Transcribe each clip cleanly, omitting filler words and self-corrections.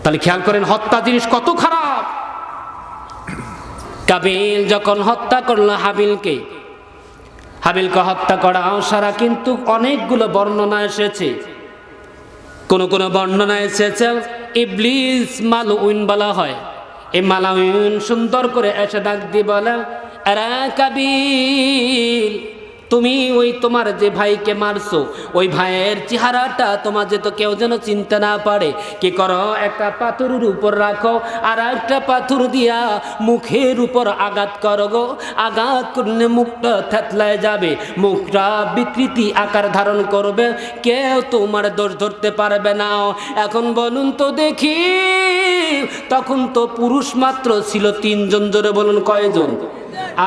তাহলে খেয়াল করেন হত্যা জিনিস কত খারাপ। কাবিল যখন হত্যা করলো হাবিলকে হত্যা করা সারা কিন্তু অনেকগুলো বর্ণনা এসেছে। কোন কোন বর্ণনা এসেছে ইবলিস মালউন বলা হয়। এই মালউন সুন্দর করে এসে ডাক দিয়ে বলে, আরে কাবিল, তুমি ওই তোমার যে ভাইকে মারছো, ওই ভাইয়ের চেহারাটা তোমার যে তো কেউ যেন চিনতে না পারে, কি করো একটা পাথরের উপর রাখো, আর একটা পাথর দিয়া মুখের উপর আঘাত করো গো। আঘাত করলে মুখটা থেতলায় যাবে, মুখটা বিকৃতি আকার ধারণ করবে, কেউ তোমার দোষ ধরতে পারবে না। এখন বলুন তো দেখি, তখন তো পুরুষ মাত্র ছিল 3 জন। জোরে বলুন কয়জন?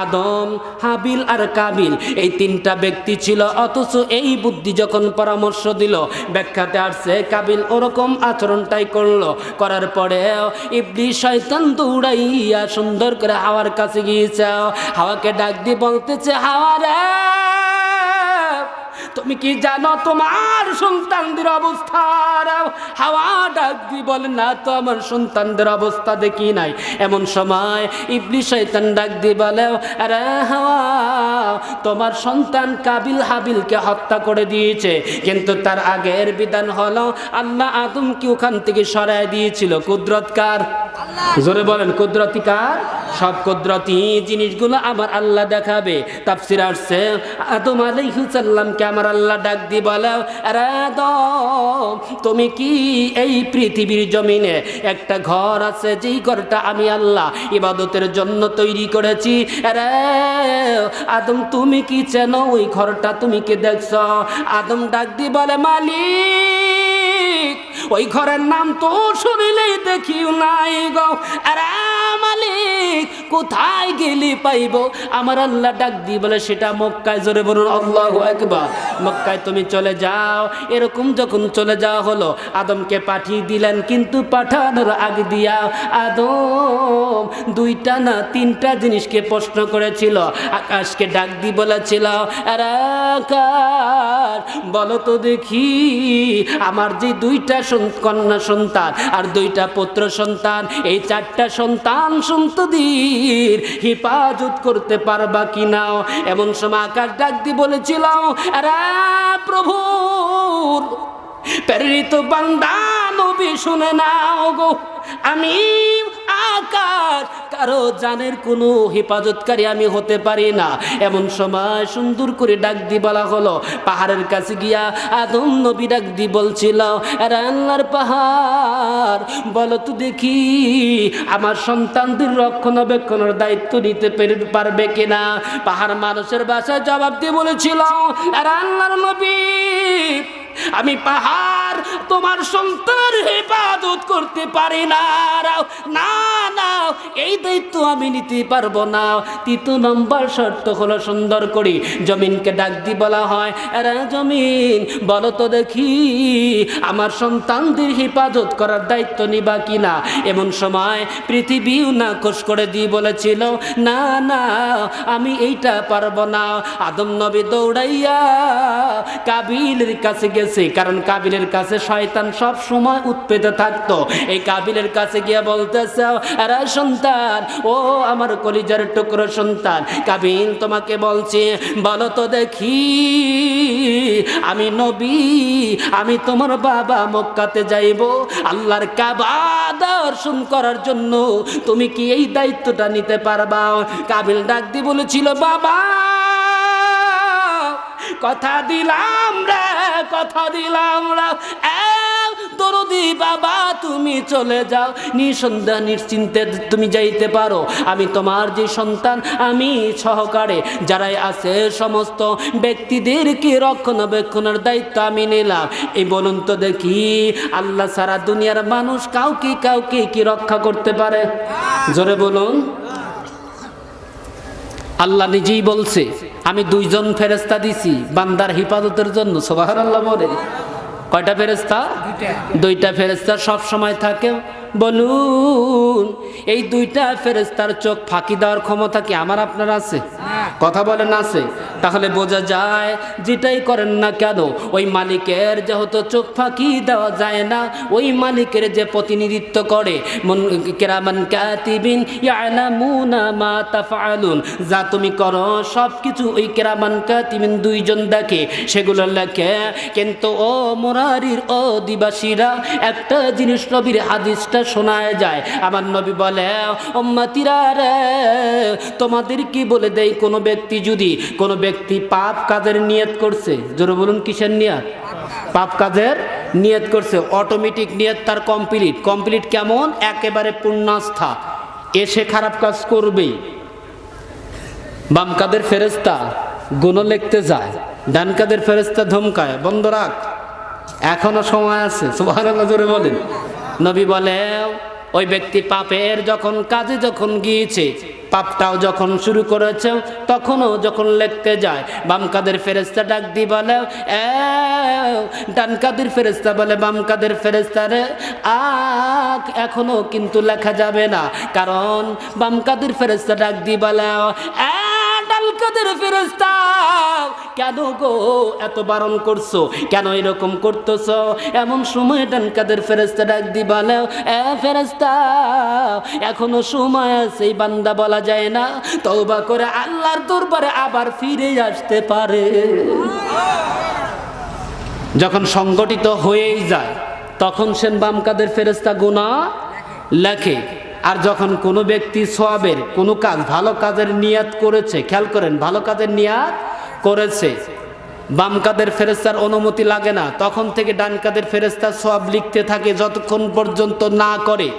আদম, হাবিল আর কাবিল, এই 3টা ব্যক্তি ছিল। অথচ এই বুদ্ধি যখন পরামর্শ দিল, ব্যাখ্যাতে আসছে কাবিল ওরকম আচরণটাই করলো। করার পরে ইবলিস শয়তান দৌড়াইয়া সুন্দর করে হাওয়ার কাছে গিয়েছে। হাওয়াকে ডাক দিয়ে বলতেছে, হাওয়া রে, তুমি কি জানো তোমার সন্তানদের অবস্থা? হাওয়া ডাক দিয়ে বলে, না তো, আমার সন্তানদের অবস্থা দেখি নাই। এমন সময় ইবলিস শয়তান ডাক দিয়ে বলে, আরে হাওয়া, তোমার সন্তান কাবিল হাবিলকে হত্যা করে দিয়েছে, কিন্তু তার আগের বিধান হলো আল্লাহ আদমকে ওখান থেকে সরায় দিয়েছিল। কুদরত কার? জোরে বলেন, কুদরতি কার? সব কুদরতি জিনিসগুলো আমার আল্লাহ দেখাবে। তাফসীর আসছে আদম আলাইহিস সালামকে আমার আল্লাহ ডাক দিয়ে বলে, আরে আদম, তুমি কি এই পৃথিবীর জমিনে একটা ঘর আছে, যেই ঘরটা আমি আল্লাহ ইবাদতের জন্য তৈরি করেছি, আরে আদম তুমি কি চেনো ওই ঘরটা? তুমি কি দেখছো? আদম ডাক দিয়ে বলে, মালিক, ওই ঘরের নাম তো শুনিলেই দেখিও নাই গো। আরে মালিক, কোথায় গেলি পাইব? আমার আল্লাহ ডাক দিয়ে বলে, সেটা মক্কায়। জোরে বলুন আল্লাহু আকবার। মক্কায় তুমি চলে যাও। এরকম যখন চলে যাওয়া হলো, আদমকে পাঠিয়ে দিলেন, কিন্তু পাঠানোর আগে দিয়া আদম 2টা না 3টা জিনিসকে প্রশ্ন করেছিল। আকাশকে ডাক দিয়ে বলেছিল, আরে আকাশ, বলো তো দেখি, আমার যে 2টা কন্যা সন্তান আর 2টা পুত্র সন্তান, এই 4টা সন্তান সন্ততির হেফাজত করতে পারবা কিনা? এমন সময় আকাশ ডাক দিয়ে বলেছিল, আরে প্রভুর প্রেরিত বান্দা নবী, শুনে নাও গো, আমি আকাশ কারো জানের কোনো হেফাজতকারী আমি হতে পারি না। এমন সময় সুন্দর করে ডাক দিয়ে বলা হলো, পাহাড়ের কাছে গিয়া আদম নবী ডাক দিয়ে বলছিল, আরে আল্লাহর পাহাড়, বলো তো দেখি, আমার সন্তানদের রক্ষণাবেক্ষণের দায়িত্ব নিতে পারবে কিনা? পাহাড় মানুষের ভাষায় জবাব দিয়ে বলেছিল, আরে আল্লাহর নবী, আমি পাহাড় তোমার সন্তানের হেফাজত করতে পারি না। না না, এই দায়িত্ব আমি নিতে পারবো না। 3 নম্বর শর্ত হলো, সুন্দর করি জমিনকে ডাক দিয়ে বলা হয়, আরে জমিন, বলো তো দেখি, আমার সন্তানদের হেফাজত করার দায়িত্ব নিবা কিনা? এমন সময় পৃথিবীও নাকচ করে দিয়ে বলেছিল, না না, আমি এইটা পারবো না। আদম নবী দৌড়াইয়া কাবিলের কাছে গেছে, কারণ কাবিলের কাছে শয়তান সব সময় উৎপেতে থাকতো। এই কাবিলের কাছে গিয়ে বলতেছে, আরে সন্তান, ও আমার কলিজার টুকরো সন্তান কাবিল, তোমাকে বলছি, বলো তো দেখি, আমি নবী, আমি তোমার বাবা মক্কাতে যাইব আল্লাহর কাবা দর্শন করার জন্য, তুমি কি এই দায়িত্বটা নিতে পারবা? কাবিল ডাক দিয়ে বলেছিল, বাবা, কথা দিলাম রে, কথা দিলাম রে, দরদি বাবা, তুমি চলে যাও, নিঃসন্দেহ নিশ্চিন্তে তুমি যাইতে পারো। আমি তোমার যে সন্তান, আমি সহকারে যারাই আছে সমস্ত ব্যক্তিদেরকে রক্ষণাবেক্ষণের দায়িত্ব আমি নিলাম। এই বলুন তো দেখি, আল্লাহ সারা দুনিয়ার মানুষ কাউকে কাউকে কি রক্ষা করতে পারে? জোরে বলুন। আল্লাহ নিজেই বলছে, আমি 2 জন ফেরেশতা দিছি বান্দার হেফাজতের জন্য। সুবহানাল্লাহ বলে। কয়টা ফেরেশতা? 2টা ফেরেশতা সব সময় থাকে। বলুন, এই 2টা ফেরেশতার চোখ ফাঁকি দেওয়ার ক্ষমতা কি আমার আপনার আছে? কথা বলেন আছে? তাহলে বোঝা যায় যেটাই করেন না কেন ওই মালিকের যেহেতু চোখ ফাঁকি দেওয়া যায় না, ওই মালিকের যে প্রতিনিধিত্ব করে কিরামান কাতিবিন ইয়ালামুনা মা তাফআলুন, যা তুমি করো সব কিছু ওই কিরামান কাতিবিন দুইজন দেখে, সেগুলো লেখে। কিন্তু ও মুরারির অধিবাসীরা, একটা জিনিস নবীর হাদিসটা শোনায় যায়। আমার নবী বলে, উম্মতিরা রে, তোমাদের কি বলে দেই, কোনো ব্যক্তি পাপ কাজের নিয়ত করছে, জোরে বলুন কিসের নিয়ত? পাপ কাজের নিয়ত করছে, অটোমেটিক নিয়ত তার কমপ্লিট কেমন? একেবারে পূর্ণাস্থা, এসে খারাপ কাজ করবেই। বাম কাদের ফেরেশতা গুনাহ লিখতে যায়, ডান কাদের ফেরেশতা ধমকায়, বন্ধ রাখ, এখনো সময় আছে। সুবহানাল্লাহ, জোরে বলেন। নবী বলে, ওই ব্যক্তি পাপের কাজে যখন গিয়েছে, পাপটাও যখন শুরু করেছে, তখনও যখন লিখতে যায়, বাম কাদের ফেরেশতা ডাক দি বলে, ডান কাদের ফেরেশতা বলে বাম কাদের ফেরেশতারে, এখনো কিন্তু লেখা যাবে না। কারণ বাম কাদের ফেরেশতা ডাক দি বলে, ডান কাদের ফেরেশতা, কেন গো এত বারণ করছো, কেন এরকম করতেছো? এমন সময় ডান কাদের ফেরেশতা ডাক দি বলে, ফেরেশতা, এখনো সময় আছে, এই বান্দা বলা যায় না, তওবা করে আল্লাহর দরবারে আবার ফিরে আসতে পারে। যখন সংগঠিত হয়েই যায়, তখন সে বাম কাদের ফেরেশতা গুনাহ লেখে। আর যখন কোনো ব্যক্তি সওয়াবের কোনো কাজ, ভালো কাজের নিয়াত করেছে, খেয়াল করেন, ভালো কাজের নিয়াত করেছে, বাম কাদের ফেরেশতার অনুমতি লাগে না, তখন থেকে ডান কাদের ফেরেশতা সওয়াব লিখতে থাকে। যতক্ষণ পর্যন্ত না করে,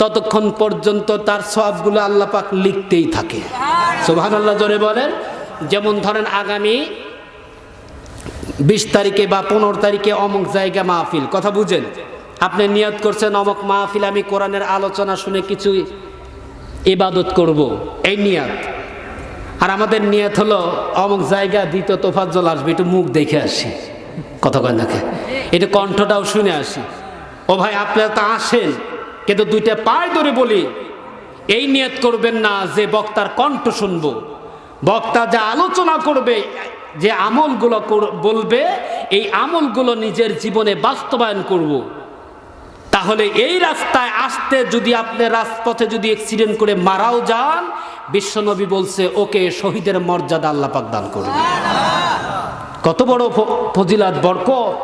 ততক্ষণ পর্যন্ত তার সওয়াবগুলো আল্লাহ পাক লিখতেই থাকে। সুবহানাল্লাহ, জোরে বলেন। যেমন ধরেন, আগামী 20 তারিখে বা 15 তারিখে অমুক জায়গা মাহফিল, কথা বুঝেন, আপনি নিয়ত করছেন অমুক মাহফিল আমি কোরআনের আলোচনা শুনে কিছু ইবাদত করব, এই নিয়ত। আর আমাদের নিয়ত হলো অমুক জায়গা দ্বিতীয় তোফাজ্জল আসবে, একটু মুখ দেখে আসি, কথা কয় নাকি, একটু কণ্ঠটাও শুনে আসি। ও ভাই, আপনারা তো আসেন, কিন্তু দুইটা পায়ে ধরে বলি, এই নিয়ত করবেন না যে বক্তার কণ্ঠ শুনবো, বক্তা যা আলোচনা করবে, যে আমলগুলো বলবে, এই আমলগুলো নিজের জীবনে বাস্তবায়ন করব। তাহলে এই রাস্তায় আসতে যদি আপনি রাজপথে যদি অ্যাক্সিডেন্ট করে মারাও যান, বিশ্বনবী বলছে ওকে শহীদের মর্যাদা আল্লাহ পাক দান করবে। কত বড় ফজিলত, বরকত।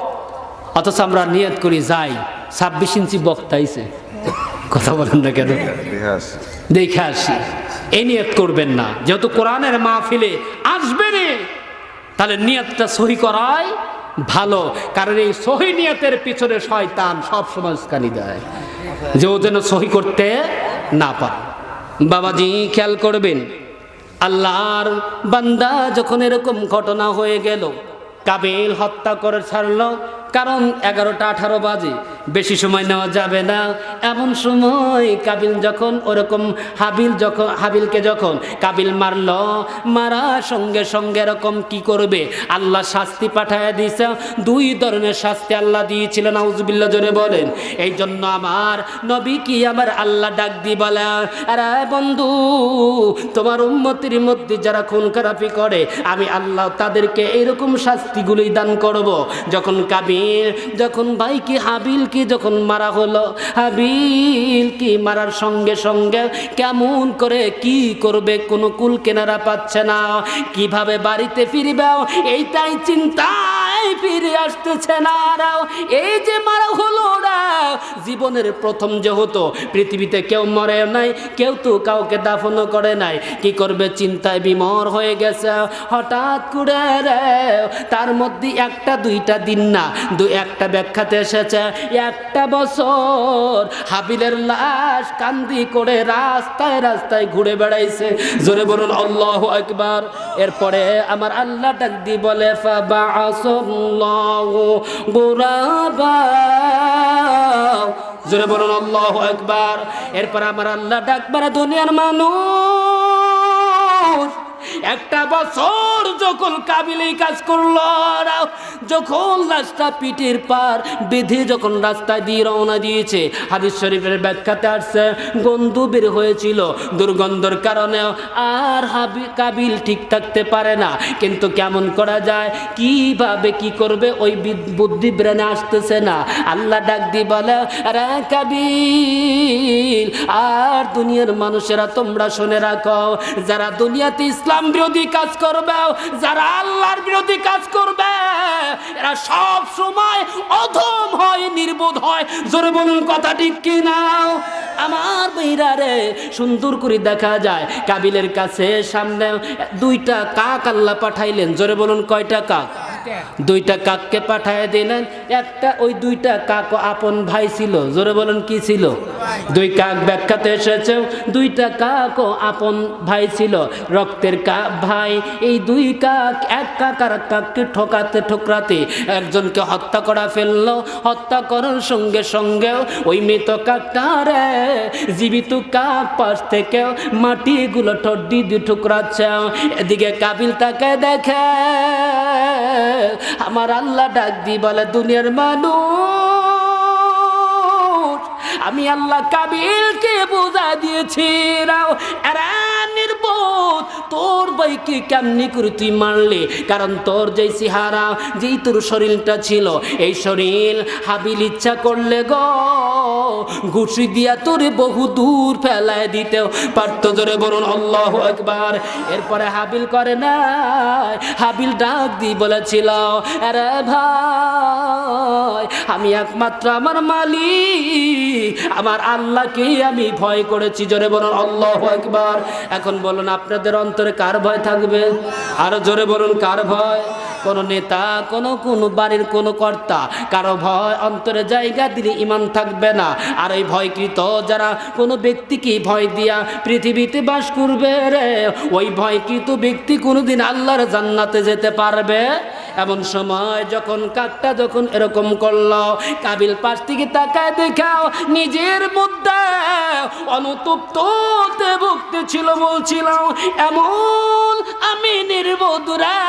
অথচ আমরা নিয়ত করি যাই, 26 ইঞ্চি বক্তা আইছে, কথা বলেন না কেন, দেখে আসি। এই নিয়ত করবেন না, যেহেতু কোরআনের মাহফিলে আসবেন, তাহলে নিয়তটা সহি করাই ভালো। কারণ এই সহি নিয়তের পিছনে শয়তান সব সময় উস্কানি দেয়, যে ও যেন সহি করতে না পারে। বাবাজি খেয়াল করবেন, আল্লাহর বান্দা যখন এরকম ঘটনা হয়ে গেল, কাবিল হত্যা করে ছাড়লো, কারণ 11টা 18 বাজে, বেশি সময় নেওয়া যাবে না। এমন সময় কাবিল যখন ওরকম হাবিলকে যখন কাবিল মারল, মারা সঙ্গে সঙ্গে এরকম কি করবে, আল্লাহ শাস্তি পাঠায় দিয়েছে। 2 ধরনের শাস্তি আল্লাহ দিয়েছিলেন, আউযুবিল্লাহ, জোরে বলেন। এই জন্য আমার নবী কি আমার আল্লাহ ডাক দি বলে, আরে বন্ধু, তোমার উম্মতের মধ্যে যারা খুন খারাপি করে, আমি আল্লাহ তাদেরকে এরকম শাস্তিগুলোই দান করব। যখন যখন ভাইকে হাবিলকে যখন মারা হলো, হাবিলকে মারার সঙ্গে সঙ্গে কেমন করে কি করবে, কোনো কুল কেনারা পাচ্ছে না, কিভাবে বাড়িতে ফিরবে, এইটাই চিন্তায় ফিরে আসতেছে না। এই যে মারা হলো না, জীবনের প্রথম যেহেতু পৃথিবীতে কেউ মরে নাই, কেউ তো কাউকে দাফনও করে নাই, কি করবে চিন্তায় বিমর হয়ে গেছে। হঠাৎ করে তার মধ্যে 1-2টা দিন না, একটা ব্যাখ্যাতে এসেছে 1টা বছর হাবিলের লাশ কান্দি করে রাস্তায় রাস্তায় ঘুরে বেড়াইছে। জোরে বলুন আল্লাহু আকবার। এরপরে আমার আল্লাহ ডাক দি বলে, ফাবাআসাল্লাহু গুরাবা, জোরে বলুন আল্লাহু আকবার। এরপর আমার আল্লাহ ডাক মারে, দুনিয়ার মানুষ একটা বছর যখন কাবিল এই কাজ করলো, যখন লাশটা পিঠের পার বেঁধে যখন রাস্তা দিয়ে রওনা দিয়েছে, হাদিস শরীফের ব্যাখ্যাতে আসছে গন্ধ বের হয়েছিল, দুর্গন্ধের কারণে আর কাবিল ঠিক থাকতে পারে না। কিন্তু কেমন করা যায়, কিভাবে কি করবে ওই বুদ্ধি ব্রেনে আসতেছে না। আল্লাহ ডাক দিয়ে বলে, আরে কাবিল আর দুনিয়ার মানুষেরা তোমরা শুনে রাখো, যারা দুনিয়াতে ইসলাম বিরোধী কাজ করবে, যারা আল্লাহর বিরোধী কাজ করবে, এরা সব সময় অধম হয়, নির্বোধ হয়। জোরে বলুন কথা ঠিক কি না? আমার ভাইরা রে, সুন্দর করে দেখা যায় কাবিলের কাছে সামনে দুইটা কাক আল্লাহ পাঠাইলেন। জোরে বলুন কয়টা কাক? দুইটা কাককে পাঠায় দিলেন। একটা ওই দুইটা কাক আপন ভাই ছিল। জোরে বলুন কি ছিল? দুই কাক ব্যাখ্যাতে এসেছে দুইটা কাক আপন ভাই ছিল, রক্তের কাক ভাই। এই দুই কাক এক কাক আর কাককে ঠকাতে ঠোকরাতে একজনকে হত্যা করা ফেললো। হত্যা করার সঙ্গে সঙ্গে ওই মৃত কাকটারে জীবিত কাক পাশ থেকে মাটিগুলো ঠড্ডি দিয়ে ঠুকরাচ্ছে। এদিকে কাবিল তাকে দেখে, আমার আল্লাহ ডাক দি বলে, দুনিয়ার মানুষ, আমি আল্লাহ কাবিলকে বুঝা দিয়েছি এরা নির্বোধ, তোর ভাইকে কেমনি করে তুই মারলি? কারণ তোর যেই চেহারা, যেই তোর শরীরটা ছিল, এই শরীর হাবিল ইচ্ছা করলে গো ঘুষি দিয়া তোরে বহু দূর ফেলায় দিতেও পারতো। জোরে বলুন আল্লাহু আকবার। এরপরে হাবিল করে না, হাবিল ডাক দিয়ে বলেছিল, আরে ভাই, আমি একমাত্র আমার মালিক, আমার আল্লাহকে আমি ভয় করেছি। জোরে বলুন আল্লাহু আকবার। এখন বলুন আপনাদের অন্তরে কার ভয় থাকবে? আরো জোরে বলুন কার ভয়? কোন নেতা, কোন বাড়ির কোন কর্তা, কারো ভয় অন্তরে জায়গা দিলে ঈমান থাকবে না। আর এই ভয়কৃত যারা কোনো ব্যক্তিকে ভয় দিয়া পৃথিবীতে বাস করবে রে, ওই ভয়কৃত ব্যক্তি কোনোদিন আল্লাহর জান্নাতে যেতে পারবে? এমন সময় যখন কাকটা যখন এরকম করলো, কাবিল পাশ থেকে তাকায় দেখাও নিজের মধ্যে অনুতপ্ত ভক্তি ছিল, বলছিল এমন আমি নির্বোধ রে।